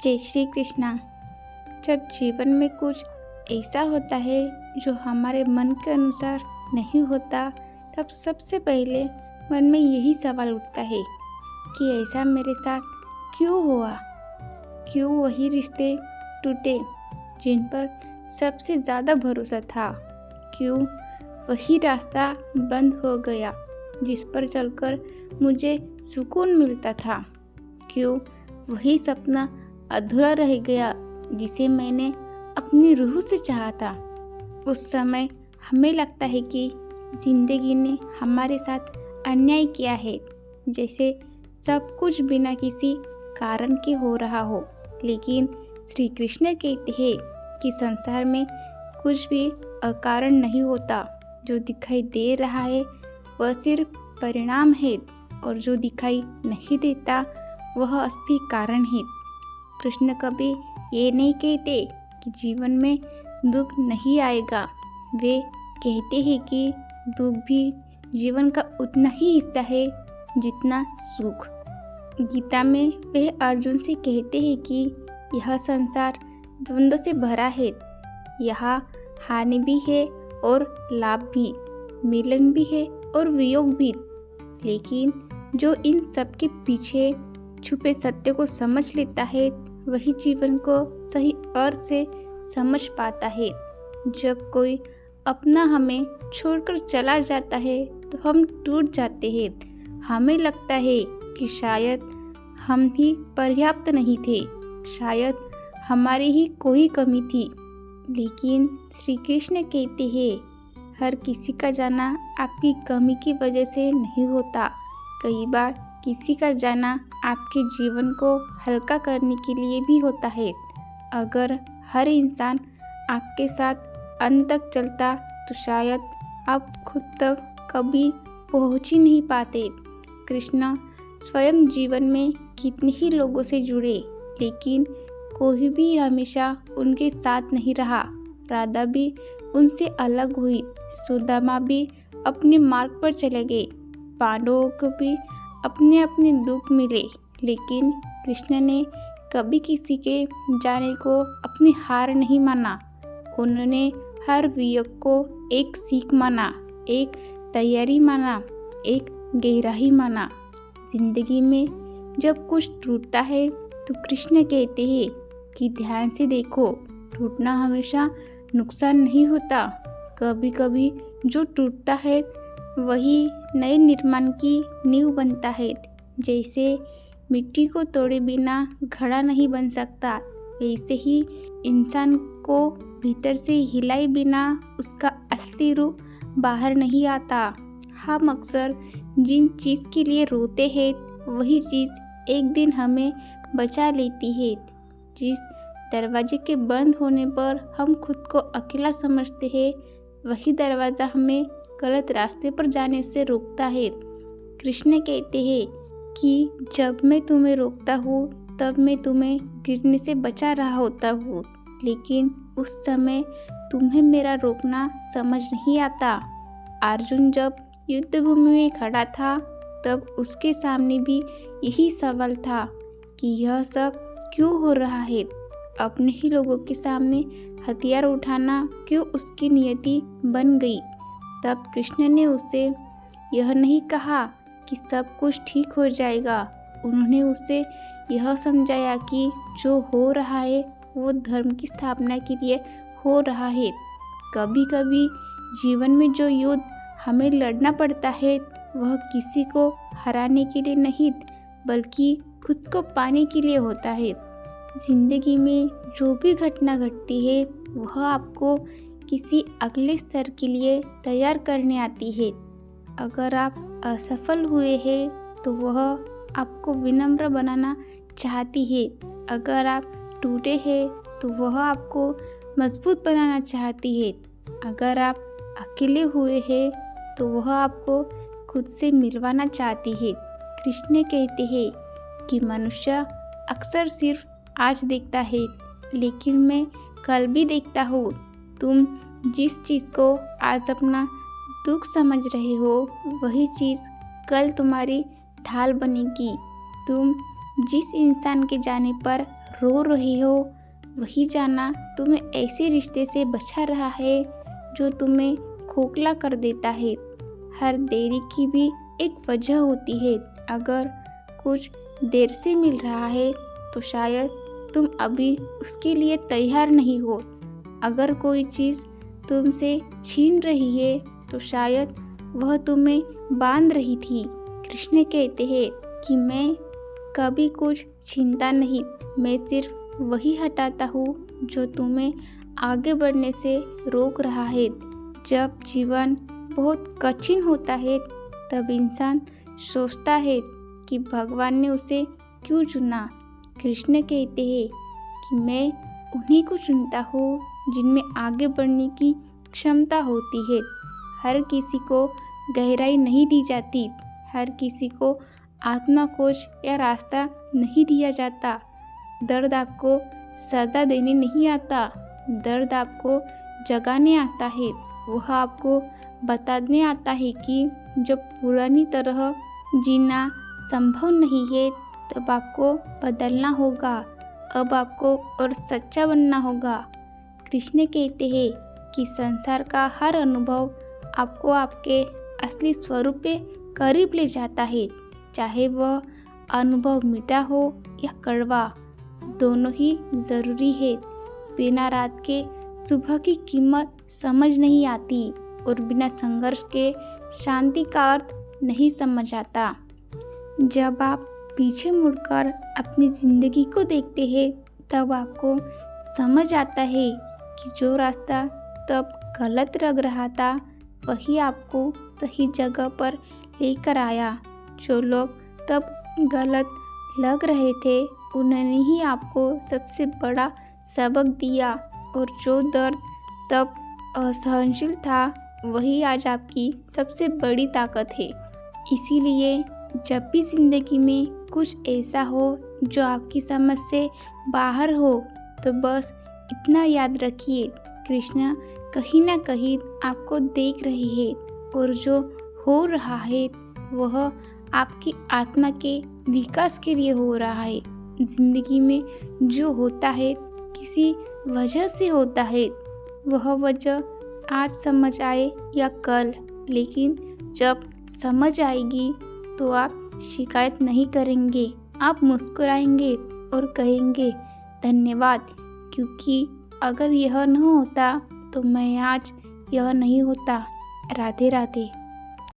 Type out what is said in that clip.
जय श्री कृष्णा। जब जीवन में कुछ ऐसा होता है जो हमारे मन के अनुसार नहीं होता, तब सबसे पहले मन में यही सवाल उठता है कि ऐसा मेरे साथ क्यों हुआ। क्यों वही रिश्ते टूटे जिन पर सबसे ज़्यादा भरोसा था। क्यों वही रास्ता बंद हो गया जिस पर चलकर मुझे सुकून मिलता था। क्यों वही सपना अधूरा रह गया जिसे मैंने अपनी रूह से चाहा था। उस समय हमें लगता है कि जिंदगी ने हमारे साथ अन्याय किया है, जैसे सब कुछ बिना किसी कारण के हो रहा हो। लेकिन श्री कृष्ण कहते हैं कि संसार में कुछ भी अकारण नहीं होता। जो दिखाई दे रहा है वह सिर्फ परिणाम है, और जो दिखाई नहीं देता वह असली कारण है। कृष्ण कभी ये नहीं कहते कि जीवन में दुख नहीं आएगा। वे कहते हैं कि दुख भी जीवन का उतना ही हिस्सा है जितना सुख। गीता में वे अर्जुन से कहते हैं कि यह संसार द्वंद्व से भरा है। यहाँ हानि भी है और लाभ भी, मिलन भी है और वियोग भी। लेकिन जो इन सब के पीछे छुपे सत्य को समझ लेता है वही जीवन को सही अर्थ से समझ पाता है। जब कोई अपना हमें छोड़कर चला जाता है तो हम टूट जाते हैं। हमें लगता है कि शायद हम ही पर्याप्त नहीं थे, शायद हमारी ही कोई कमी थी। लेकिन श्री कृष्ण कहते हैं हर किसी का जाना आपकी कमी की वजह से नहीं होता। कई बार किसी का जाना आपके जीवन को हल्का करने के लिए भी होता है। अगर हर इंसान आपके साथ अंत तक चलता तो शायद आप खुद तक कभी पहुंच ही नहीं पाते। कृष्ण स्वयं जीवन में कितने ही लोगों से जुड़े, लेकिन कोई भी हमेशा उनके साथ नहीं रहा। राधा भी उनसे अलग हुई, सुदामा भी अपने मार्ग पर चले गए, पांडवों को भी अपने अपने दुख मिले। लेकिन कृष्ण ने कभी किसी के जाने को अपनी हार नहीं माना। उन्होंने हर वियोग को एक सीख माना, एक तैयारी माना, एक गहराई माना। जिंदगी में जब कुछ टूटता है तो कृष्ण कहते हैं कि ध्यान से देखो, टूटना हमेशा नुकसान नहीं होता। कभी कभी जो टूटता है वही नए निर्माण की नींव बनता है। जैसे मिट्टी को तोड़े बिना घड़ा नहीं बन सकता, वैसे ही इंसान को भीतर से हिलाए बिना उसका असली रूप बाहर नहीं आता। हम अक्सर जिन चीज़ के लिए रोते हैं वही चीज़ एक दिन हमें बचा लेती है। जिस दरवाजे के बंद होने पर हम खुद को अकेला समझते हैं वही दरवाज़ा हमें गलत रास्ते पर जाने से रोकता है। कृष्ण कहते हैं कि जब मैं तुम्हें रोकता हूँ तब मैं तुम्हें गिरने से बचा रहा होता हूँ, लेकिन उस समय तुम्हें मेरा रोकना समझ नहीं आता। अर्जुन जब युद्ध भूमि में खड़ा था तब उसके सामने भी यही सवाल था कि यह सब क्यों हो रहा है। अपने ही लोगों के सामने हथियार उठाना क्यों उसकी नियति बन गई। तब कृष्ण ने उसे यह नहीं कहा कि सब कुछ ठीक हो जाएगा। उन्होंने उसे यह समझाया कि जो हो रहा है वो धर्म की स्थापना के लिए हो रहा है। कभी कभी जीवन में जो युद्ध हमें लड़ना पड़ता है वह किसी को हराने के लिए नहीं बल्कि खुद को पाने के लिए होता है। जिंदगी में जो भी घटना घटती है वह आपको किसी अगले स्तर के लिए तैयार करने आती है। अगर आप असफल हुए हैं तो वह आपको विनम्र बनाना चाहती है। अगर आप टूटे हैं तो वह आपको मजबूत बनाना चाहती है। अगर आप अकेले हुए हैं तो वह आपको खुद से मिलवाना चाहती है। कृष्ण कहते हैं कि मनुष्य अक्सर सिर्फ आज देखता है, लेकिन मैं कल भी देखता हूँ। तुम जिस चीज़ को आज अपना दुख समझ रहे हो वही चीज़ कल तुम्हारी ढाल बनेगी। तुम जिस इंसान के जाने पर रो रही हो वही जाना तुम्हें ऐसे रिश्ते से बचा रहा है जो तुम्हें खोखला कर देता है। हर देरी की भी एक वजह होती है। अगर कुछ देर से मिल रहा है तो शायद तुम अभी उसके लिए तैयार नहीं हो। अगर कोई चीज़ तुमसे छीन रही है तो शायद वह तुम्हें बांध रही थी। कृष्ण कहते हैं कि मैं कभी कुछ छीनता नहीं, मैं सिर्फ वही हटाता हूँ जो तुम्हें आगे बढ़ने से रोक रहा है। जब जीवन बहुत कठिन होता है तब इंसान सोचता है कि भगवान ने उसे क्यों चुना। कृष्ण कहते हैं कि मैं उन्हीं को चुनता हूँ जिनमें आगे बढ़ने की क्षमता होती है। हर किसी को गहराई नहीं दी जाती, हर किसी को आत्मा खोज या रास्ता नहीं दिया जाता। दर्द आपको सजा देने नहीं आता, दर्द आपको जगाने आता है। वह आपको बताने आता है कि जब पुरानी तरह जीना संभव नहीं है तब आपको बदलना होगा, अब आपको और सच्चा बनना होगा। कृष्ण कहते हैं कि संसार का हर अनुभव आपको आपके असली स्वरूप के करीब ले जाता है, चाहे वह अनुभव मीठा हो या कड़वा, दोनों ही ज़रूरी है। बिना रात के सुबह की कीमत समझ नहीं आती और बिना संघर्ष के शांति का अर्थ नहीं समझ आता। जब आप पीछे मुड़कर अपनी ज़िंदगी को देखते हैं तब आपको समझ आता है कि जो रास्ता तब गलत लग रहा था वही आपको सही जगह पर लेकर आया। जो लोग तब गलत लग रहे थे उन्होंने ही आपको सबसे बड़ा सबक दिया, और जो दर्द तब असहनशील था वही आज आपकी सबसे बड़ी ताकत है। इसीलिए जब भी ज़िंदगी में कुछ ऐसा हो जो आपकी समझ से बाहर हो तो बस इतना याद रखिए, कृष्ण कहीं ना कहीं आपको देख रही है और जो हो रहा है वह आपकी आत्मा के विकास के लिए हो रहा है। जिंदगी में जो होता है किसी वजह से होता है, वह वजह आज समझ आए या कल, लेकिन जब समझ आएगी तो आप शिकायत नहीं करेंगे, आप मुस्कुराएंगे और कहेंगे धन्यवाद, क्योंकि अगर यह न होता तो मैं आज यह नहीं होता। राधे राधे।